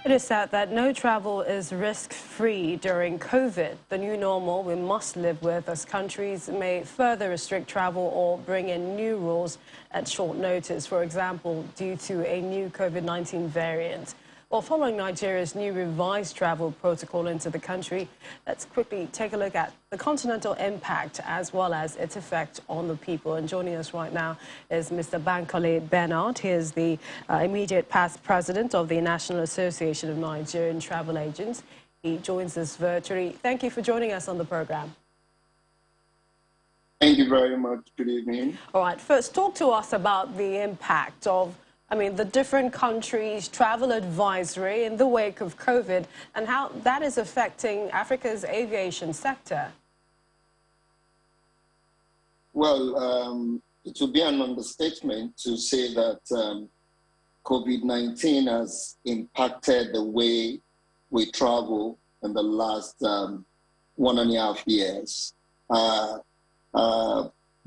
It is said that no travel is risk-free during COVID, the new normal we must live with as countries may further restrict travel or bring in new rules at short notice, for example, due to a new COVID-19 variant. Well, following Nigeria's new revised travel protocol into the country, let's quickly take a look at the continental impact as well as its effect on the people. And joining us right now is Mr. Bankole Bernard. He is the immediate past president of the National Association of Nigerian Travel Agents. He joins us virtually. Thank you for joining us on the program. Thank you very much. Good evening. All right, first talk to us about the impact of the different countries' travel advisory in the wake of COVID and how that is affecting Africa's aviation sector. Well, it would be an understatement to say that COVID-19 has impacted the way we travel in the last 1.5 years.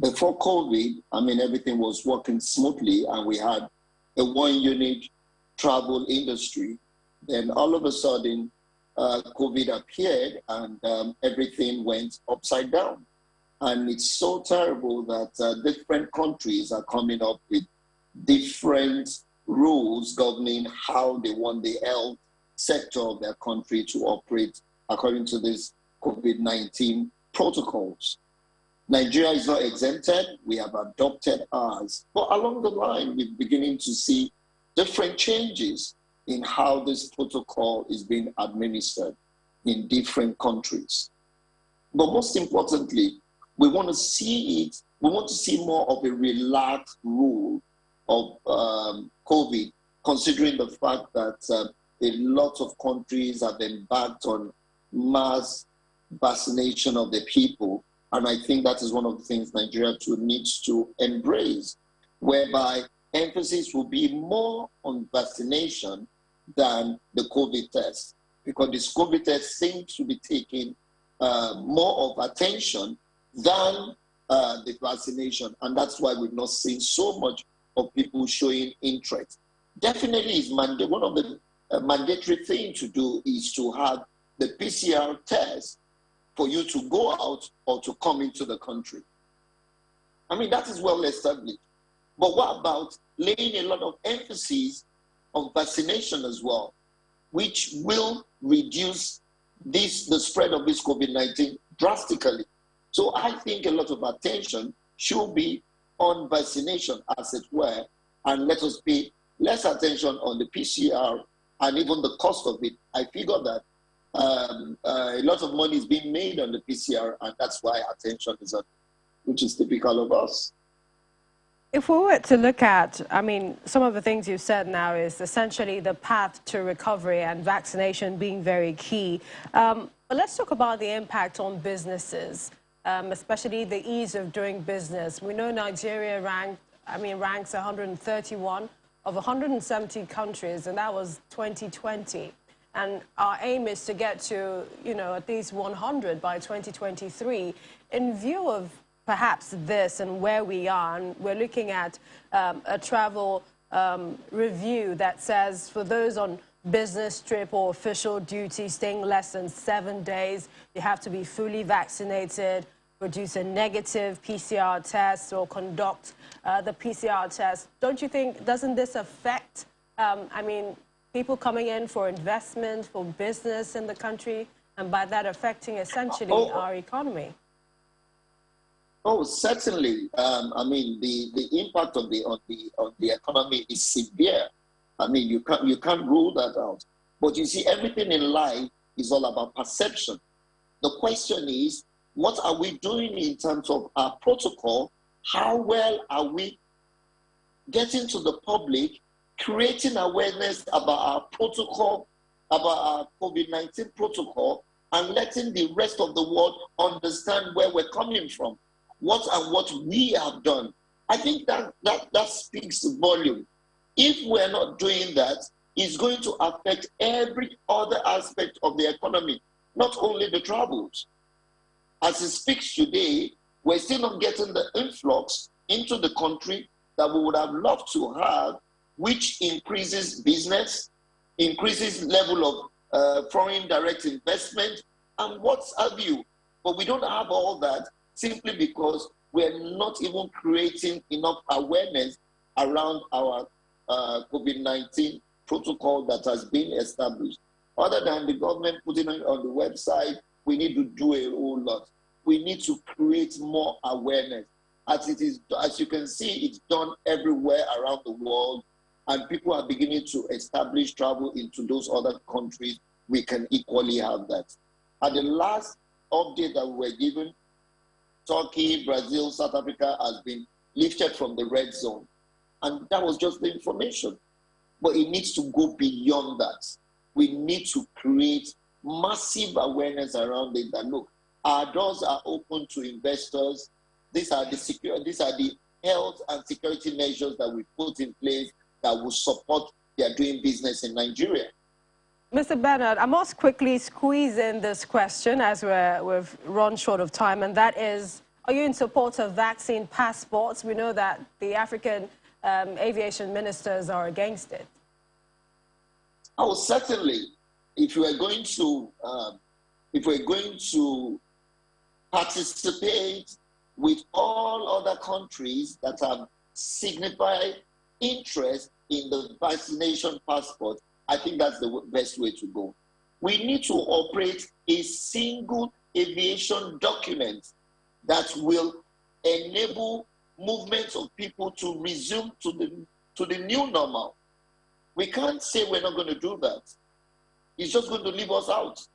Before COVID, everything was working smoothly and we had a one-unit travel industry. Then all of a sudden, COVID appeared and everything went upside down. And it's so terrible that different countries are coming up with different rules governing how they want the health sector of their country to operate according to these COVID-19 protocols. Nigeria is not exempted. We have adopted ours. But along the line, we're beginning to see different changes in how this protocol is being administered in different countries. But most importantly, we want to see more of a relaxed rule of COVID, considering the fact that a lot of countries have embarked on mass vaccination of the people. And I think that is one of the things Nigeria too needs to embrace, whereby emphasis will be more on vaccination than the COVID test, because this COVID test seems to be taking more of attention than the vaccination. And that's why we've not seen so much of people showing interest. Definitely, one of the mandatory things to do is to have the PCR test for you to go out or to come into the country. That is well established. But what about laying a lot of emphasis on vaccination as well, which will reduce the spread of this COVID-19 drastically? So I think a lot of attention should be on vaccination, as it were, and let us pay less attention on the PCR and even the cost of it. I figure that a lot of money is being made on the PCR, and that's why attention is on, which is typical of us. If we were to look at, some of the things you've said now is essentially the path to recovery and vaccination being very key. But let's talk about the impact on businesses, especially the ease of doing business. We know Nigeria ranks 131 of 170 countries, and that was 2020. And our aim is to get to, at least 100 by 2023. In view of perhaps this and where we are, and we're looking at a travel review that says for those on business trip or official duty staying less than 7 days, you have to be fully vaccinated, produce a negative PCR test or conduct the PCR test. Don't you think, doesn't this affect, people coming in for investment, for business in the country, and by that affecting essentially our economy? Oh, certainly. The impact on the economy is severe. You can't rule that out. But you see, everything in life is all about perception. The question is, what are we doing in terms of our protocol? How well are we getting to the public, creating awareness about our protocol, about our COVID-19 protocol, and letting the rest of the world understand where we're coming from, what we have done. I think that speaks volume. If we're not doing that, it's going to affect every other aspect of the economy, not only the travels. As it speaks today, we're still not getting the influx into the country that we would have loved to have, which increases business, increases level of foreign direct investment, and what have you. But we don't have all that simply because we're not even creating enough awareness around our COVID-19 protocol that has been established. Other than the government putting it on the website, we need to do a whole lot. We need to create more awareness. As you can see, it's done everywhere around the world, and people are beginning to establish travel into those other countries. We can equally have that. At the last update that we were given, Turkey, Brazil, South Africa has been lifted from the red zone. And that was just the information. But it needs to go beyond that. We need to create massive awareness around it that, look, our doors are open to investors. These are the health and security measures that we put in place that will support their doing business in Nigeria. Mr. Bernard, I must quickly squeeze in this question as we've run short of time, and that is, are you in support of vaccine passports? We know that the African aviation ministers are against it. Oh, certainly. If we're going to participate with all other countries that have signified interest in the vaccination passport, I think that's the best way to go. We need to operate a single aviation document that will enable movements of people to resume to the new normal. We can't say we're not going to do that. It's just going to leave us out.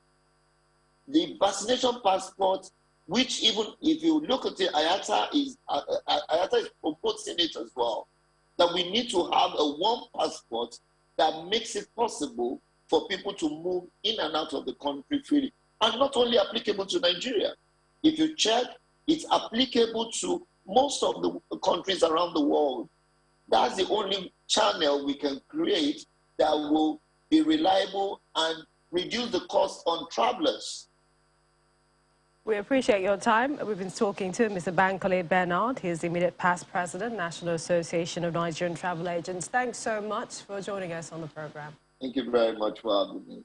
The vaccination passport, which even if you look at it, IATA is proposing it as well, that we need to have a one passport that makes it possible for people to move in and out of the country freely, and not only applicable to Nigeria. If you check, it's applicable to most of the countries around the world. That's the only channel we can create that will be reliable and reduce the cost on travelers. We appreciate your time. We've been talking to Mr. Bankole Bernard. He is the immediate past president, National Association of Nigerian Travel Agents. Thanks so much for joining us on the program. Thank you very much for having me.